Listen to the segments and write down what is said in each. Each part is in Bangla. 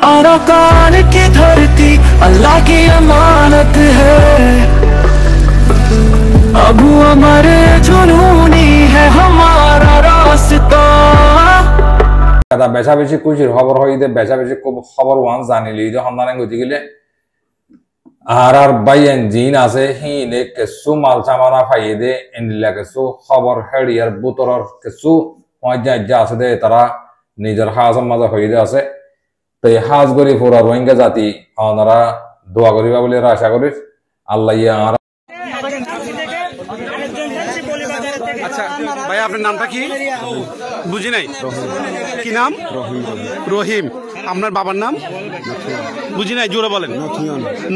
आराकान की धरती अल्लाह की अमानत है। अबू अमर जुनूनी है हमारा रास्ता। বেচা বেশি খুশির খবর হইতে বেচা বেশি খবর ওয়ান জানিলি যে সন্ধানে গতি গেলে আর বাইয়েন জিন আছে হিনে কিছু মাল সামানা ফাইয়ে দে এন্ডিলা কিছু খবর হেড়িয়ার বুতরর কিছু মজ্জা আছে দে তারা নিজের হাজম মাঝে হইতে আছে তো এই হাজ গরি পুরা রোহিঙ্গা জাতি ওনারা দোয়া করিবা বলে আশা করি আল্লাহ আর আচ্ছা ভাই আপনার নামটা কি বুঝি নাই কি নাম রহিম আপনার বাবার নাম বুঝি নাই জোরে বলেন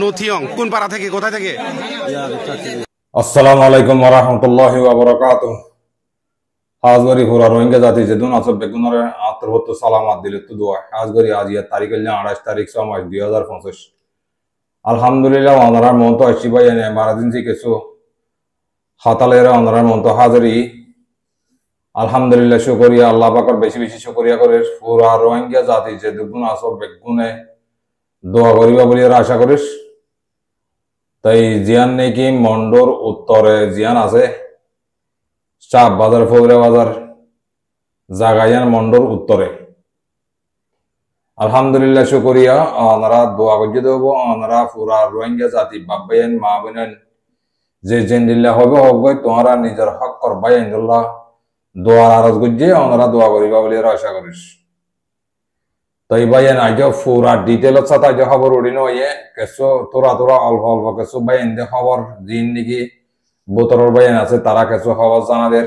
নথিয়ং কোন পাড়া থেকে কোথায় থেকে আসসালামু আলাইকুম ওয়া রাহমাতুল্লাহি ওয়া বারাকাতুহু হাজগরি পুরা রোহিঙ্গা জাতি যেদুন আছে বেগুনরে আত্রহত সালামাত দিলে তো দোয়া হাজগরি আজ ইয়া তারিখ হল 28 তারিখ মাস 2025 আলহামদুলিল্লাহ ওনারা মত আসি ভাই এনে মারাদিন জি কিছু হাতালেরা ওনারা মত হাজরি আলহামদুলিল্লাহ শুকরিয়া আল্লাহ পাকের বেশি বেশি শুকরিয়া করে পুরা রোহিঙ্গা জাতি যেদুন আছে বেগুনে দোয়া করিবা বলি আশা করিস তাই জিয়ান নাকি মন্ডর উত্তরে জিয়ান আছে চাপ বাজার ফৌরা বাজার জাগাইয়ান মন্ডর উত্তরে আলহামদুলিল্লাহ শুকরিয়া ওনারা দোয়া করতে দেব ওনারা পুরা রোহিঙ্গা জাতি বাবাইন মা বোনেন যে জেন্দিল্লা হবে হোক তোমরা নিজের হক করবাই ইনশাআল্লাহ দোয়ার আরজ গুজে ওনারা দোয়া করিবা বলে আশা করিস তাই বাইন আজ পুরা ডিটেলত সাথে আজ খবর উড়িনো হয়ে কিছু তোরা অল্প অল্প কিছু বাইন দে খবর জিন নাকি বোতরের বাইন আছে তারা কিছু খবর জানাদের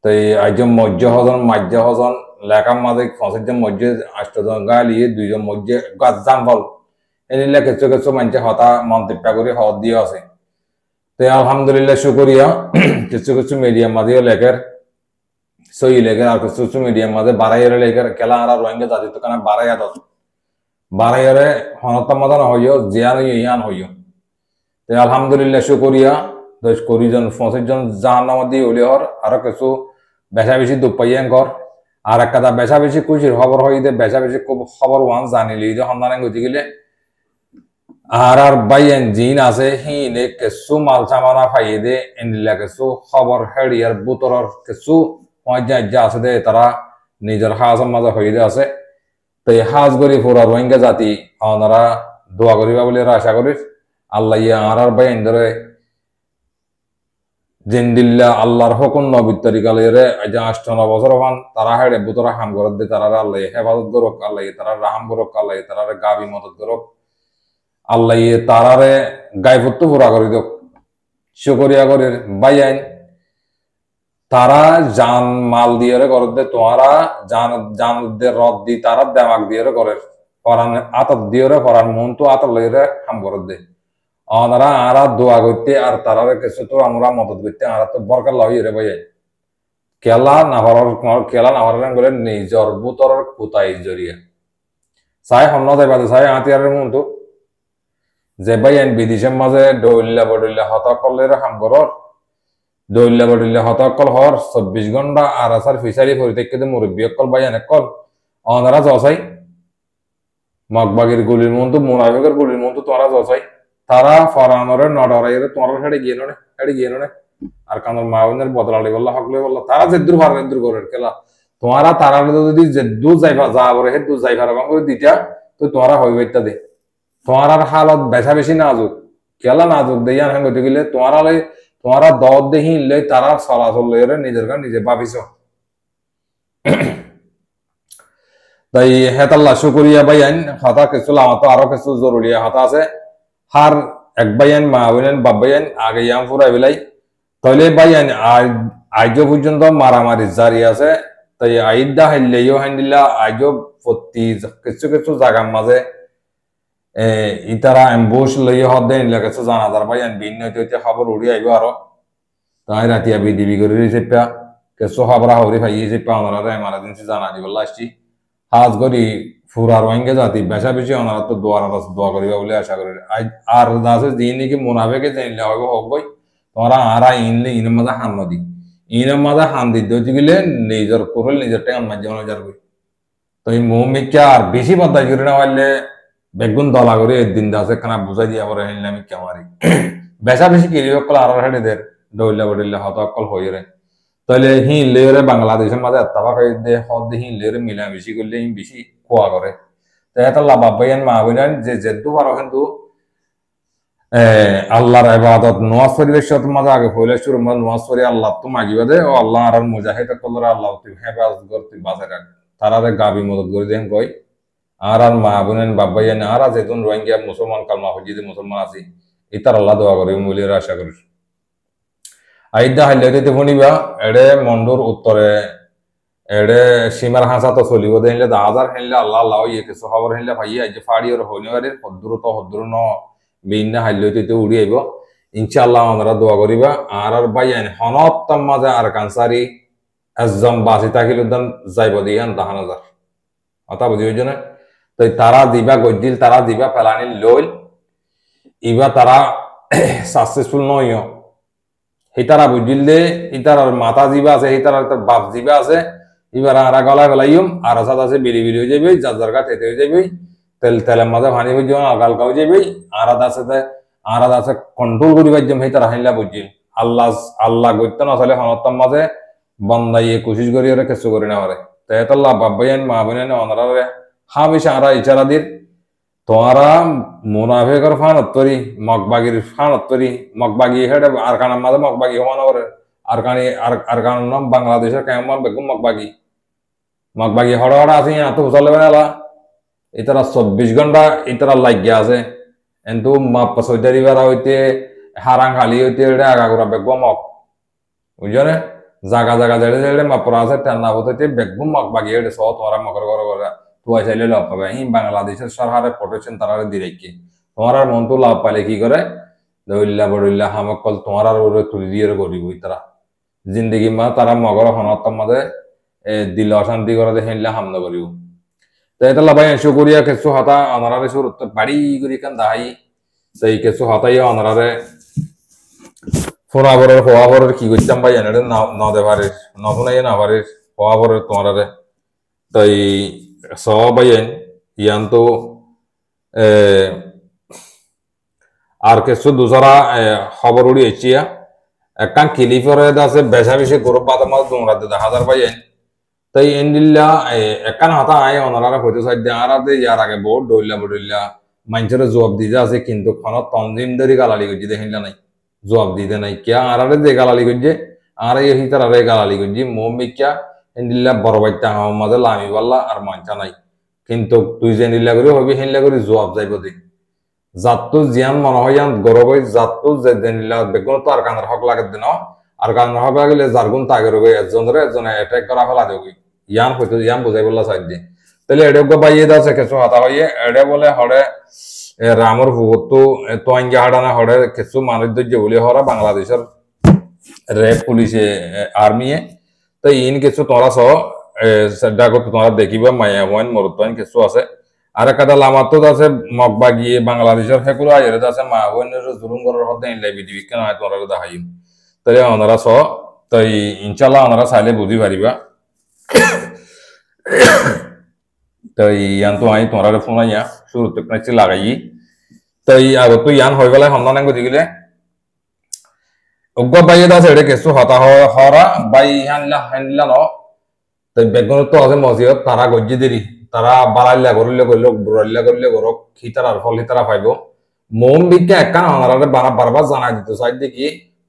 তাই আজ মজ্জ হজন মাজ্য হজন লেখার মাঝে ৫ জন মজ্জ ৮ জন গালিয়ে ২ জন মজ্জ গাছ জাম্বল এনিলে কিছু কিছু মানুষ হতা মন্তব্য করে হদ দিয়ে আছে তাই আলহামদুলিল্লাহ শুকরিয়া কিছু কিছু মিডিয়ার মাঝেও লেখার সই লেখার আর কিছু কিছু মিডিয়ার মাঝে বারাইয়ের লেখার খেলা আর রোহিঙ্গা জাতি তো কেন বারাইয়ারে হনতা মাদান হইও জিয়ান ইয়ান হইও তাই আলহামদুলিল্লাহ শুকরিয়া ২০ জন ৫০ জন জাহান্নাম দিয়ে হলে হর আরো কিছু বেচা বেশি দুপাইয়ান কর আর একটা বেচা বেশি খুশির খবর হইতে বেচা বেশি খবর ওয়ান জানিলি যে সন্ধানে গতি গেলে আর বাইয়েন জিন আছে হিনে কিছু মাল সামানা ফাইয়ে দে এন্ডিলা কিছু খবর হেড়িয়ার বুতরর কিছু মজ্জা আছে দে তারা নিজের হাজম মাঝে হইতে আছে তো এই হাজ গরি পুরা রোহিঙ্গা জাতি ওনারা দোয়া করিবা বলে আশা করিস আল্লাহ আর বাইয়েন ধরে জেন্দিল্লা আল্লাহর হুকুম নবী তরিকালেরে আজ ৮-৯ বছর হন তারা হেড়ে বুতরা হাম করত দে তারা আল্লাহ হেফাজত করক আল্লাহ তারা রাহাম করক আল্লাহ তারা গাবি মদত করক আল্লাহ তারারে গায়বত্ব পুরা করে দোক শুকরিয়া করে বাইয়াইন তারা জান মাল দিয়ে করে দে তোমারা জান রদ দি তারা দেমাক দিয়ে করে পরান আতত দিয়ে পরান মন তো আতত লইরে হাম করে দে ওনারা আরা দোয়া করতে আর তারারে কিছু তো আমরা মদত করতে আর তো বরকার লই রে ভাই কেলা নাভার বলে নিজর বুতর কুতাই জরিয়া চাই হন্ন যাইবাদে চাই আতিয়ারের মন তো যে বাইন বিদেশের মাঝে দৌল্লা বডল্লা হতকলের হামগরর দৌল্লা বডল্লা হতকল হর ২৪ ঘন্টা আর আসার ফিসারি পরিত্যাগ মুরব্বী অকল বাইন একল ওনারা জসাই মগবাগির গুলির মন তো মুনাফিকের গুলির মন তো তোরা জসাই তারা ফরানরে নডরাইরে তোমার হেডে গিয়ে নে আর কানোর মাউনের বদলালি বললা হকলে বললা তারা যেদুর ফার যেদুর করে খেলা তোমারা তারা যদি যেদু যাইবা যা বলে হেদু যাইবার এবং করে দিতা তো তোমরা হইবে ইত্যাদি দে তোমার হালত বেচা বেশি নাজুক খেলা নাজুক দেয়ান হেন গতি গেলে তোমারা দদ দেহি লই তারা চলাচল লইরে নিজের গান নিজে ভাবিছ তাই হেতাল্লাহ শুকরিয়া বাইন হতা কিছু আমার তো আরো কিছু জরুরি হতা আছে হার এক বাইন মা বলেন বাবাইন আগে ইয়াম ফুরাই বেলাই তাইলে বাইন আজ পর্যন্ত মারামারি জারি আছে তাই আইদা হাইলেও হাইন্দিল্লা আজ প্রতি কিছু কিছু জায়গার মাঝে ইতারা এম্বুশ লইয়া হদ দেন কিছু জানাজার বাইন ভিন্ন হইতে খবর উড়ি আইব আরো তাই রাতিয়া বিডিবি করে চেপা কিছু খবরা হরি ভাই চেপা ওনারা এমার্জেন্সি জানা দিব আসছি হাজ করি ফুরা রোহিঙ্গা জাতি বেচা বেশি ওনারা তো দোয়া করিবা বলে আশা করি আর আছে যিনি নাকি মুনাফেকে জানলে হবে হোক বই তোমরা আরা ইনলে ইনের মাঝে হান নদী ইনের মাঝে হান দিতে গেলে নিজের করল নিজের টাইম মাঝে যার বই তো এই মৌমিকা আর বেশি বদাই করে না পারলে বেগুন দলা করে দিন দাসে খানা বুঝাই দিয়া পরে হেললে আমি কেমারি বেশা বেশি কিরি অকল আর হেডেদের দৌড়লে বড়িলে হত অকল হয়ে রে তাহলে হি লেরে বাংলাদেশের মাঝে এত্তাবা খাই দে হদ হি লেরে মিলামিশি করলে হি বেশি খোয়া করে তো এটা লাভাবাইন মা বইনান যে যেদু পারো কিন্তু আল্লাহর ইবাদত নওয়াজ পরিবেশের মাঝে আগে হইলে শুরু মানে নওয়াজ পড়ি আল্লাহ তো মাগিবা দে ও আল্লাহ আর মুজাহিদ কলরা আল্লাহ তুই হেফাজত করতে বাঁচে রাখ তারারে গাবি মদত করে দেন কই আর মা বোনেন বাবাইন আর যেতুন রোহিঙ্গা মুসলমান কালমা হজিদে মুসলমান আছি ইতার আল্লাহ দোয়া করি মুলির আশা করি আইদা হাইলাইতে শুনিবা এড়ে মন্ডুর উত্তরে এড়ে সীমার হাসা তো চলিব দেনলে 10,000 হেনলে আল্লাহ আল্লাহ ইয়ে কিছু খবর হেনলে ভাই আজ ফাড়ি ওর হইনিবারে হদ্দুর ন বিন্না হাইলাইতে উড়ি আইব ইনশাআল্লাহ আমরা দোয়া করিবা আর বাইয়ান হনত্তম মাঝে আর কানসারি একজন বাসি থাকিল উদ্যান যাইব দিয়ান 10,000 কথা বুঝি হইছ না তো তারা দিবা গজ্জিল তারা দিবা ফেলানি লইল ইবা তারা সাকসেসফুল নয় হিতারা বুঝিলে হিতার মাথা দিবা আছে হিতার বাপ দিবা আছে এবার আর গলায় ফেলাইম আর সাথে আছে বিলি বিলি হয়ে যাবে যার যার গাছ এতে হয়ে যাবে তেলের মাঝে পানি হয়ে যাবে আগালকা হয়ে যাবে আর আছে কন্ট্রোল করিবার জন্য হিতারা হাইলা বুঝিল আল্লাহ গইতে না চলে হনত্তম মাঝে বন্দাইয়ে কোশিশ করি ওরা কিছু করে না পারে তাই আল্লাহ বাবাইন মা বোনেন অনারে হামেশা আরা ইচারা দির তোমরা মুনাফিকের ফানত তরি মগবাগির ফানত তরি মগবাগি হেডে আর কানার মাঝে মগবাগি হওয়ানো করে আর কানার নাম বাংলাদেশের কেমন বেগুন মগবাগি হড়া হড়া আছে এত চলে বেলা এটারা 24 ঘন্টা এটারা লাগিয়ে আছে কিন্তু মাপ সৈদারি বেড়া হইতে হারাং খালি হইতে আগাগোড়া বেগুন মগ বুঝছো না জাগা জাগা জেড়ে জেড়ে মাপরা আছে টেন্না হইতে বেগুন মগবাগি হেডে সহ তোমরা মকর করে তুই চাইলে লাভ পাবে এই বাংলাদেশের সরকারের প্রোটেকশন তারা দিয়ে কি তোমার আর মন তো লাভ পাইলে কি করে দৌল্লা বড়িল্লা হামকল তোমার আর ওরে তুলি দিয়ে করিব তারা জিন্দগি মা তারা মগর হনত্তম মাঝে দিল অশান্তি করে হেনলে হামলা করিব তো এটা লাভাই এসো করিয়া কিছু হাতা অনারারে সুর বাড়ি করি কান দাহাই সেই কিছু হাতাই অনারারে ফোনাবরের হওয়াবরের কি করতাম ভাই এনে নদে পারে নশুনাই না পারে হওয়াবরের তোমারে তাই সবাইন ইয়ান তো আর কিছু দুসরা খবর উড়ি এসিয়া একখান কিলিফরে আছে বেশা বেশি গরব বাদাম দোমরাতে 10,000 পাইয়েন তাই এন্ডিল্লা একখান হাতা আয় অনারা হইতে চাই আরাতে ইয়ার আগে বহুত ডইল্লা মানুষের জবাব দিতে আছে কিন্তু কোনো তনজিমদারি গালালি করছি দেখিলা নাই জবাব দিতে নাই কিয়া আরারে যে গালালি করছে আর এই হিতার আরে গালালি করছি মমিকা এন্ডিল্লা বড় বাইটা আমার মাঝে লামি পাল্লা আর মানছা নাই কিন্তু তুই যে নিল্লা করে হবি হেনলা করে জবাব যাইব দে জাতটো জিয়ান মনে হয় ইয়ান গরব হয় জাতটো যে নিল্লা বেগুন তো আর কানের হক লাগে দিন আর কানের হক লাগিলে যারগুন তাগের হয়ে একজনে অ্যাটাক করা ফেলা দেবি ইয়ান হয়তো ইয়ান বুঝাই বললা চাই দিয়ে তাহলে এডে বাইয়ে দাসে কিছু হাতা হইয়ে এডে বলে হরে রামর ভুগতো তোয়াঙ্গা হাডানা হরে কিছু মানুষ যে বলে হরা বাংলাদেশের রেপ পুলিশে আর্মিয়ে তো ইন কিছু তোরা সহ সেটা করতে তোমরা দেখিবা মায়া ওয়ান মরুত্বাইন কিছু আছে আর একটা লামাত আছে মগবাগিয়ে বাংলাদেশের হেকুলো আইরে আছে মা ওয়ানের জুলুম করার হতে ইনলাই বিধি কেন হয় তোমরা দেখাইম তাহলে ওনারা সহ তাই ইনশাল্লাহ ওনারা চাইলে বুঝি পারিবা তাই ইয়ান তো আই তোমরা ফোন আইয়া শুরুতে কাছে লাগাই তাই আগত তো ইয়ান হয়ে গেলে সন্ধান গতি গেলে অজ্ঞ বাইয়ে আছে এটা কিছু হতা হরা বাই হানলা ন তাই বেগুন তো আছে মসজিদ তারা গজ্জি দেরি তারা বাড়াইলা করলে করলো বুড়াইলা করলে করক হিতার ফল হিতারা পাইব মোম বিজ্ঞা একখান আনারে বারবার জানাই দিত চাই দেখি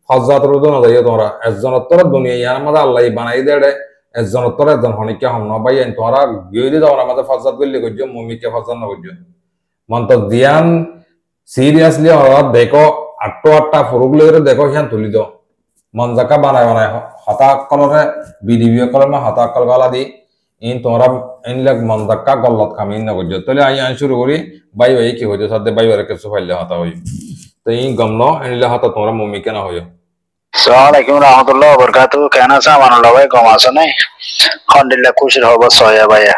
ফজাত রোদ না যাইও তোমরা একজনত্তর দুনিয়া ইয়ার মাঝে আল্লাহ বানাই দেড়ে একজনত্তর একজন হনিকা হম না ভাই তোমরা গিয়ে দি যাও আমাদের ফজাত করলে করছো মমিকে ফজাত না করছো মন্ত দিয়ান সিরিয়াসলি দেখো আটটা ফুরুগুলো দেখো সিয়ান তুলি দাও মন জাকা বানায় হতা কলরে বিডিবি কলমে হতা কল গলা দি ইন তোমরা ইনলাক মন জাকা গল্লত খামিন না করছো তাহলে আই শুরু করি বাই কি হইতো সাথে বাই কিছু ফাইলে হতা হই তো ই গমন ইনলা হতা তোমরা মমিকে না হইও Assalamualaikum warahmatullahi wabarakatuh. Kena sama nolo baik kau masuk nih. Alhamdulillah kusir hoba soya baya.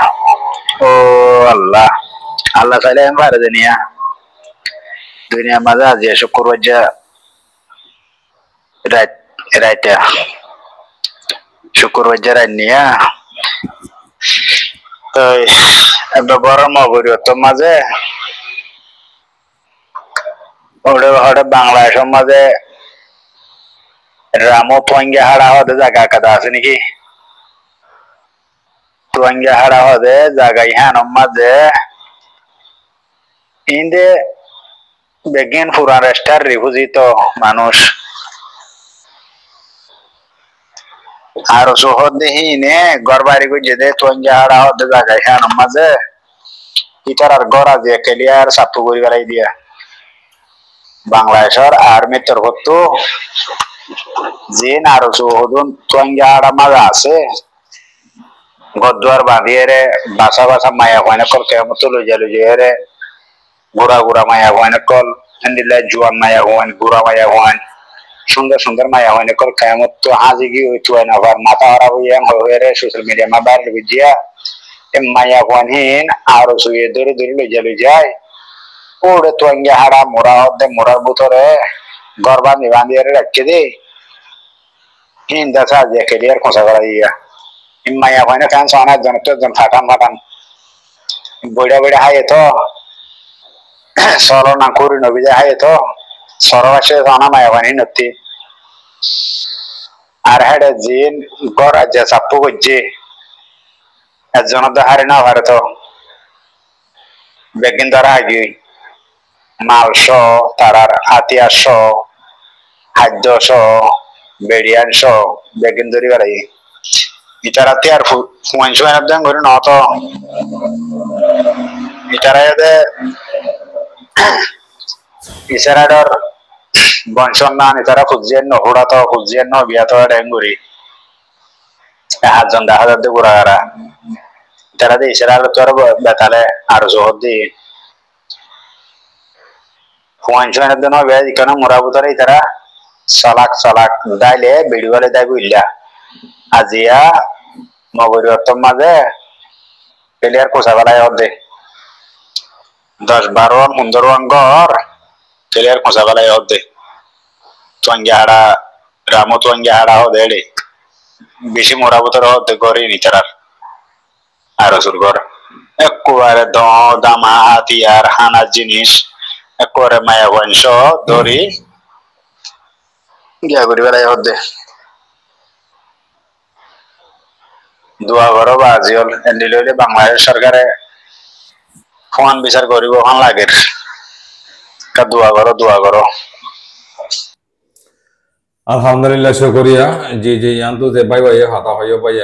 Oh Allah, Allah saya yang pada dunia mana aja syukur aja. Right ya. Syukur aja nih ya. এই একটা গরম অবরিয়তর মাঝে ওরে হরে বাংলাদেশের মাঝে রামো তোয়াঙ্গা হাড়া হতে জায়গা কাদা আছে নাকি তোয়াঙ্গা হাড়া হতে জায়গা ইহান মাঝে ইন্দে বেগিন পুরান রেস্টার রিফুজিত মানুষ আর শহর দেখি নে ঘর বাড়ি গুজে দে তোয়াঙ্গা হাড়া হতে জায়গা ইহান মাঝে ইটার আর গড় আছে ক্লিয়ার সাপু করি বেড়াই দিয়া বাংলাদেশের আর্মি তরফত জিন আর হদুন তোয়াঙ্গা হাড়া মাঝে আছে গদ্দার বাঁধিয়ে রে বাসা বাসা মায়া হয় না কল কেমন লুজে রে গুড়া গুড়া মায়া হয় না কল হিন্দিলে জুয়ান মায়া হন গুড়া মায়া হন সুন্দর সুন্দর মায়া হয় না কল কেমন তো হাজি কি হইতো না আবার মাথা খারাপ হয়ে রে সোশ্যাল মিডিয়া মা বাইরে বুঝিয়া এ মায়া হন হিন আর শুয়ে দূরে দূরে লুজে যায় ওরে তোয়াঙ্গা হাড়া মোড়া হতে মোড়ার ভিতরে গরবা নিবান্ধিয়ে রাখছে দে হিন দেখা যে ক্লিয়ার খোঁচা করা দিয়া মায়া হয় না কেন সোনা জন তো জন ফাটান ফাটান বইটা বইটা হাই তো সর না করি নবী যায় হাই তো সর আসে সোনা মায়া হয় নতি আর হেডে জিন গড় আছে সাপু করছে একজন তো হারে না ভারত বেগিন ধরা আগে মাল শ তারার হাতিয়ার শ খাদ্য শ বেড়িয়ান শ বেগিন ধরি বেড়াই ইটারাতে আর ফুয়ান ফুয়ান একদম করে ন তো ইটারা এদে ইসারাডর বংশন না ইতারা খুঁজিয়ে নহড়া তো খুঁজিয়ে ন বিয়া তো ডেঙ্গুরি হাতজন দেখা যাতে গুড়াগারা ইতারা দিয়ে ইসারা তো আর বেতালে আর জোহর দিয়ে ফুয়ান ফুয়ান একদম বিয়া ইকানো মোরা বুতরে ইতারা চালাক চালাক দাইলে বেড়িওয়ালে দাইব ইল্লা আজিয়া মগরিয়তর মাঝে প্লেয়ার কোচা বেলায় হদে 10-12 সুন্দর ঘর প্লেয়ার কোচা বেলায় হদে তোয়াঙ্গা হাড়া রামো তোয়াঙ্গা হাড়া হদে রে বেশি মোড়া ভিতর হদে গড়ে নিতারার আর সুর ঘর একেবারে দামা হাতিয়ার হানার জিনিস একেবারে মায়া বংশ ধরি গিয়া করি বেলায় হদে দোয়া করো বা আজিওল এন্ডিল হইলে বাংলাদেশ সরকারে ফোন বিচার করিব ওখান লাগে দোয়া করো আলহামদুলিল্লাহ শুকরিয়া জি জি ইয়ান্তু যে ভাই ভাই হাতা হইও ভাই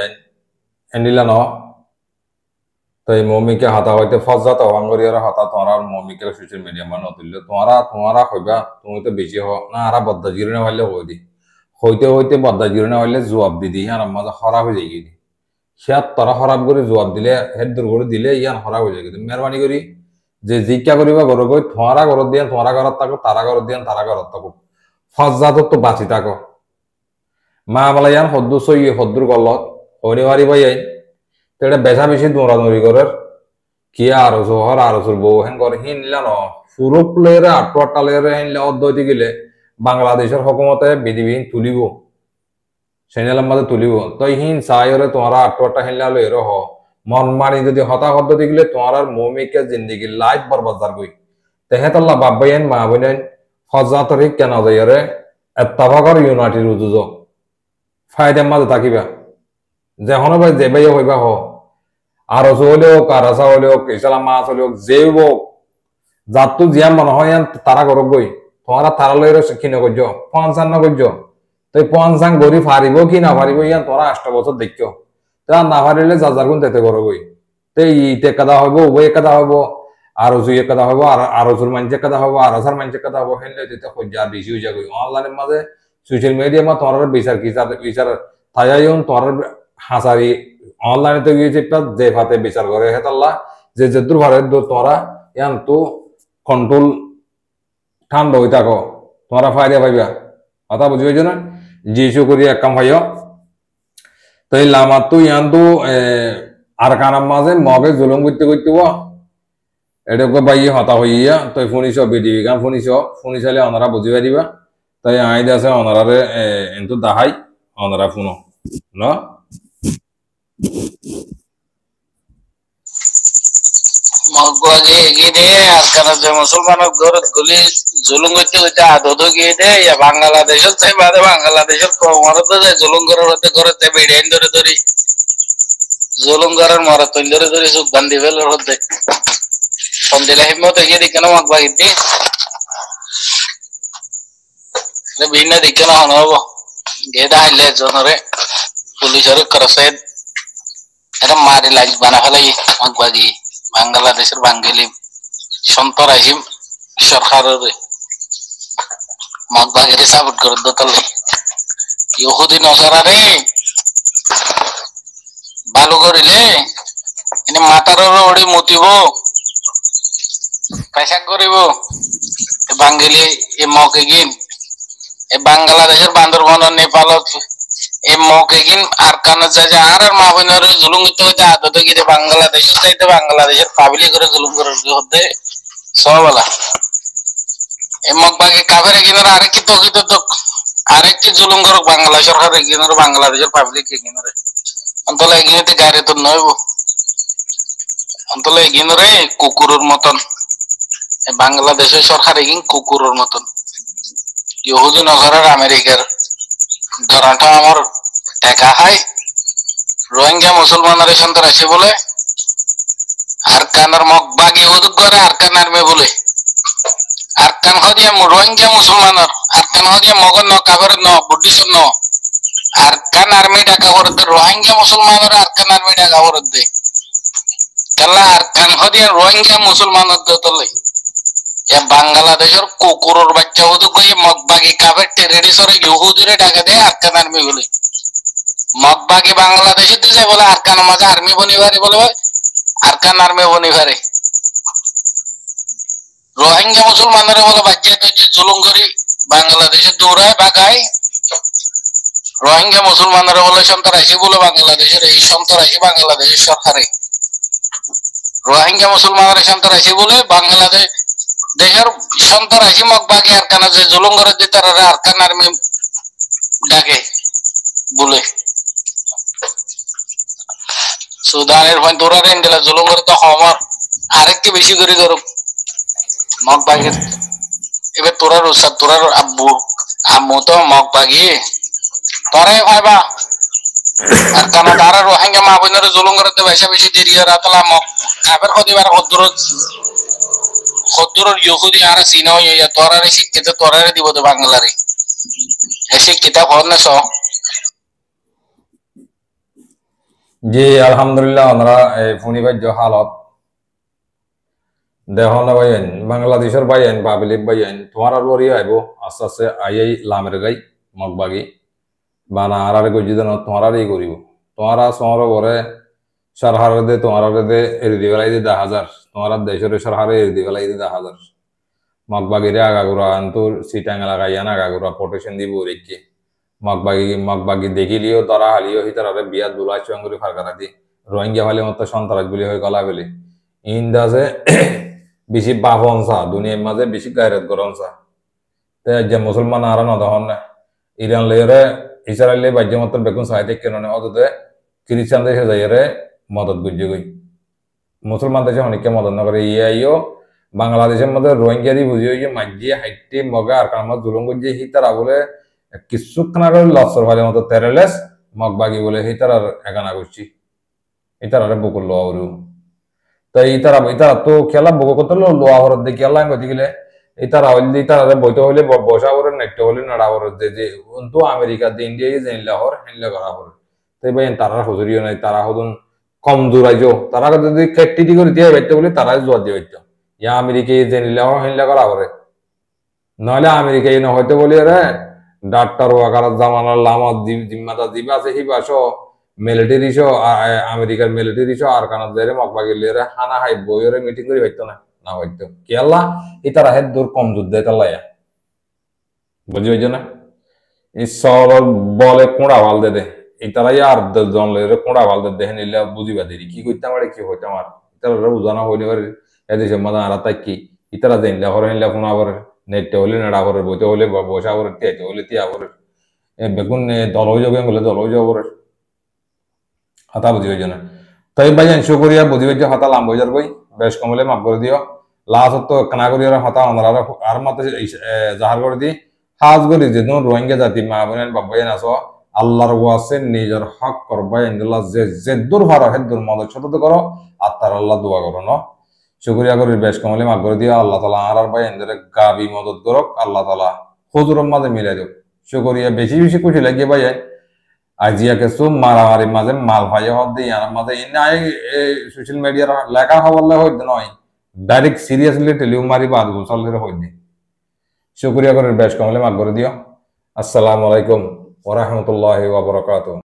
এন্ডিলা ন তাই মমিকে হাতা হইতে ফজাত অঙ্গরিয়ার হাতা তোমরা মমিকে সোশ্যাল মিডিয়া মানে তুললে তোমরা কইবা তুমি তো বেশি হ না আর বদ্দা জিরনে হইলে হইতে বদ্দা জিরনে হইলে জবাব দি আর মাঝে খারাপ হয়ে যাই সে তারা খারাপ করে জবাব দিলে হেড দূর করে দিলে ইয়ান খারাপ হয়ে যায় মেহরবানি করি যে জিজ্ঞা করিবা ঘর গই তোমারা ঘরত দিয়ান তোমারা ঘরত থাকো তারা ঘরত দিয়ান তারা ঘরত থাকো ফজাত তো বাঁচি থাকো মা বলা ইয়ান হদ্দু সই হদ্দুর গলত হরে হারি ভাই আইন তো এটা বেচা বেশি দৌড়াদৌড়ি করার কি আরো শহর আরো বউ হেন করে হিনলা ন পুরো প্লেয়ারে আটটা লেয়ারে হিনলে অদ্বৈতি গেলে বাংলাদেশের হকুমতে বিধিবিহীন তুলিব সেনালাম মাঝে তুলিব তো হিন চাইরে তোমারা আটটা হিনলা লো এর হ মন মানি যদি হতা পদ্ধতি গেলে তোমার মৌমিকে জিন্দিগি লাইফ বরবাদ কই তেহেতল্লা বাব্বাইন মা বোনেন ফজাতরি কেন যাইরে এত্তাফাকর ইউনাইটেড উজুজ ফায়দার মাঝে থাকিবা যখন ভাই যে ভাই হইবা হ আর হলেও কারাসা হলেও ইসলাম মাছ হলেও যে হোক যাত জিয়া মনে হয় তারা করব গই তোমার তারা লইরে কিনে করছ 55 করছ তো 55 গরি ফারিব কি না ফারিব ইয়ান তোরা 8 বছর দেখছো তা না ফারিলে যার গুণ তেতে করব গই তো ইতে কাদা হইব ওই কাদা হইব আর জুই কাদা হইব আর জুর মানছে কাদা হইব আর সার মানছে কাদা হইব হেনলে তেতে খোঁজা বেশি হই যাগই অনলাইনের মাঝে সোশ্যাল মিডিয়া মা তোর বিচার থাইয়াইন তোর হাসারি অনলাইনে তো গিয়েছে যে ফাতে বিচার করে হেতাল্লা যে দূর ভারের দূর তোরা ইয়ান তো কন্ট্রোল ঠান্ডা হই থাকো তোমরা ফায়দা পাইবা কথা বুঝি হয়েছে না জিসু করি এক কাম ভাইও তো এই লামার তো ইয়ান তো আর কানার মাঝে মগে জুলুম করতে এটা ভাই হতা হইয়া তো শুনিছ বিডিবি গান শুনিছালে ওনারা বুঝি পারিবা তাই আইদ আছে ওনারে কিন্তু দাহাই ওনারা শুনো ন মগবাগে এগিয়ে দে আর কারণ যে মুসলমানের ঘরত গুলি জুলুম করতে করতে আদত গিয়ে দে বাংলাদেশের চাই বাদে বাংলাদেশের মরত যায় জুলুম করার হতে করতে বেড়াইন ধরে ধরি জুলুম করার মরত ধরে ধরে চোখ বান্ধি ফেলার হতে সন্দিলা হিম্মত এগিয়ে দিকে না মগবাগি দি ভিন্ন দিকে না হন হবো গেদা হাইলে জনরে পুলিশের করছে এটা মারি লাইজ বানা ফেলাই মগবাগি বাংলাদেশের বাঙ্গালি সন্তরাসী সরকারের মগবাগের সাপোর্ট করে দোতলে ইহুদি নজরারে ভালো করিলে এনে মাতার ওড়ি মুতিব পয়সা করিব বাঙ্গালি এ মকে গিন এ বাংলাদেশের বান্দরবন নেপালত এই মকে গিন আর কানে যা আর মা বোনের জুলুম করতে হইতে আদত গিয়ে বাংলাদেশের চাইতে বাংলাদেশের পাবলিক করে জুলুম করে হতে সবলা এই মগবাগে কাফের গিনার আরেকটি তকিত তো আরেকটি জুলুম করুক বাংলা সরকার গিনার বাংলাদেশের পাবলিক গিনারে অন্তলে এগিয়ে গাড়ি তো নইব অন্তলে এগিয়ে কুকুরের মতন বাংলাদেশের সরকার এগিন কুকুরের মতন ইহুদি নগরের আমেরিকার ধরাটা আমার দেখা হয় রোহিঙ্গা মুসলমানের সন্ত্রাসী বলে আর কানার মগবাগ ইহুদ করে আর কান আর্মি বলে আর কান হদিয়া রোহিঙ্গা মুসলমানের আর কান হদিয়া মগন ন কাবের ন বুদ্ধিস্ট ন আর কান আর্মি ডাকা করতে রোহিঙ্গা মুসলমানের আর কান আর্মি ডাকা করতে কালা আর কান হদিয়া রোহিঙ্গা মুসলমানের দতলে এ বাংলাদেশের কুকুরের বাচ্চা হুদু কই মগবাগি কাবের টেররিস্টরে ইহুদিরে ডাকা দেয় আর কান আর্মি বলে মগবাগি বাংলাদেশে দিছে বলে আর কান মাঝে আর্মি বনিবারে বলে আর কান আর্মি বনিবারে রোহিঙ্গা মুসলমানরা বলে বাচ্চা তো জুলুম করি বাংলাদেশে দৌড়ায় বাগায় রোহিঙ্গা মুসলমানরা বলে সন্ত্রাসী বলে বাংলাদেশের এই সন্ত্রাসী বাংলাদেশের সরকারে রোহিঙ্গা মুসলমানরা সন্ত্রাসী বলে বাংলাদেশ দেশের সন্ত্রাসী মগবাগি আর কানা যে জুলুম করে দিতে তারা আর কান আর্মি ডাকে বলে সুদানের পয়েন্ট তোরা রেন দিলা জুলুম করে তো আমার আরেকটি বেশি করে করুক মগবাগের এবার তোরা রোসা তোরা আব্বু আম্মু তো মগবাগি তোরাই ভাইবা আর কানা তারা রোহিঙ্গা মা বোনের জুলুম করতে বেশি বেশি দেরি রাতলা মগ কাবের কদিবার খদ্দুর ইহুদি আর সিনা হইয়া তোরারে শিক্ষিত তোরারে দিব তো বাংলারে এ শিক্ষিত হন না সব জি আলহামদুলিল্লাহ আমরা এই ফুনিবাজ্য হালত দেহন বাইন বাংলাদেশের বাইন পাবলিক বাইন তোমার আর ওরি আইব আস্তে আস্তে আই লামের গাই মগবাগি বানা আর গজি দেন তোমার আর এই করিব তোমার সর বরে সরহারে দে তোমার দে এরি দি বেলাই দে 10,000 তোমার দেশের সরহারে এরি দি বেলাই দে 10,000 মগবাগিরে আগাগুড়া আন্তর সিটাং লাগাইয়া আগাগুড়া প্রোটেকশন দিব রেখে মগবাগি দেখিলিও তারা হালিও হিতারে বিয়া দুলা চঙ্গুরি ফারকারা দি রোহিঙ্গা ফালি মতো সন্ত্রাস বলি হয়ে গলা বলি ইন্দাজে বেশি বাফনসা দুনিয়ার মাঝে বেশি গায়রত গরমসা তে যে মুসলমান আর না দহন না ইরান লেরে ইসরায়েলে বাজ্য মতো বেগুন সাহিত্য কেন অততে খ্রিস্টান দেশে যাইরে মদত গুজে গই মুসলমান দেশে অনেকে মদত না করে ইয়েও বাংলাদেশের মধ্যে রোহিঙ্গা দি বুঝি হয়ে মাঝি হাইটে মগা আর কারণ জুলুম গুজে হিতারা বলে কিছুক্ষণ করে লসর ভালের মতো তেরেলেস মগবাগি বলে হিতার একানা করছি ইতারে বকুল লোয়া তাই ইতারা তো খেলা বকো করতে লোয়া হরত দিয়ে খেলা গতি গেলে ইতারা হইলে ইতারা বইতে হইলে বসা হরে নাট্য হইলে নাড়া হরে যে তো আমেরিকা দিয়ে ইন্ডিয়া জেনলা হর হেনলা করা হরে তাই ভাই তারা হুজুরিও নাই তারা হদুন কম দূরাইজো তারা যদি খেটি করে দিয়ে বাইতে বলে তারা জোয়ার দিয়ে বাইতে ইয়া আমেরিকা জেনলা হর হেনলা করা হরে নাহলে আমেরিকা না হইতে বলি রে ডাক্তার ওয়াকার জামানার লামা জিম্মাদা দিবা আছে হিবাস মিলিটারি শো আমেরিকার মিলিটারি শো আর কানা দেরে মগবাগি লেরে হানা হাই বইরে মিটিং করে হইতো না না হইতো কেলা ইতারা হেদ দূর কম যুদ্ধ তালায়া বুঝি হইছো না এই সর বলে কোড়া ভাল দে ইতারাই আর জন লেরে কোড়া ভাল দে নিলে বুঝিবা দেরি কি কইতাম আরে কি হইতাম আর ইতারা বুঝানো হইলে পারে এদেশে মাদা আর তাই কি ইতারা দেনলা হরে নিলে কোন আবার নেটে হলে নাড়া হরে বইতে হলে বসা হরে তেতে হলে তিয়া হরে বেগুন দল হয়ে যাবে বলে দল হয়ে যাবে হাতা বুঝি হইছো না তাই ভাই শুকরিয়া বুঝি হইছো হাতা লাম্ব হয়ে যার বই বেশ কমলে মাফ করে দিও লাস্ট তো কানা করি হতা আমরা আর মত জাহার করে দি হাজ করি যে রোহিঙ্গা জাতি মা বোনের বাবাইন আছো আল্লাহর ওয়াসে নিজের হক করবা ইনশাআল্লাহ যে দূর ভাড়া হে দূর মদত ছোট করো আর তার আল্লাহ দোয়া করো ন শুকরিয়া করি বেশ কমলে মাফ করে দিও আল্লাহ তাআলা আর ভাই এদের গাবি মদত করক আল্লাহ তাআলা হুজুরের মাঝে মিলাই দেব শুকরিয়া বেশি বেশি খুশি লাগে ভাই আজিয়া কিছু মারামারি মাঝে মাল ভাই হদ দিয়ে আর মাঝে ইনাই সোশ্যাল মিডিয়ার লেখা হবলে হইত নয় ডাইরেক্ট সিরিয়াসলি টেলিউ মারি বাদ গোসলের হইত শুকরিয়া করে বেশ কমলে মাফ করে দিও আসসালামু আলাইকুম ওয়া রাহমাতুল্লাহি ওয়া বারাকাতুহু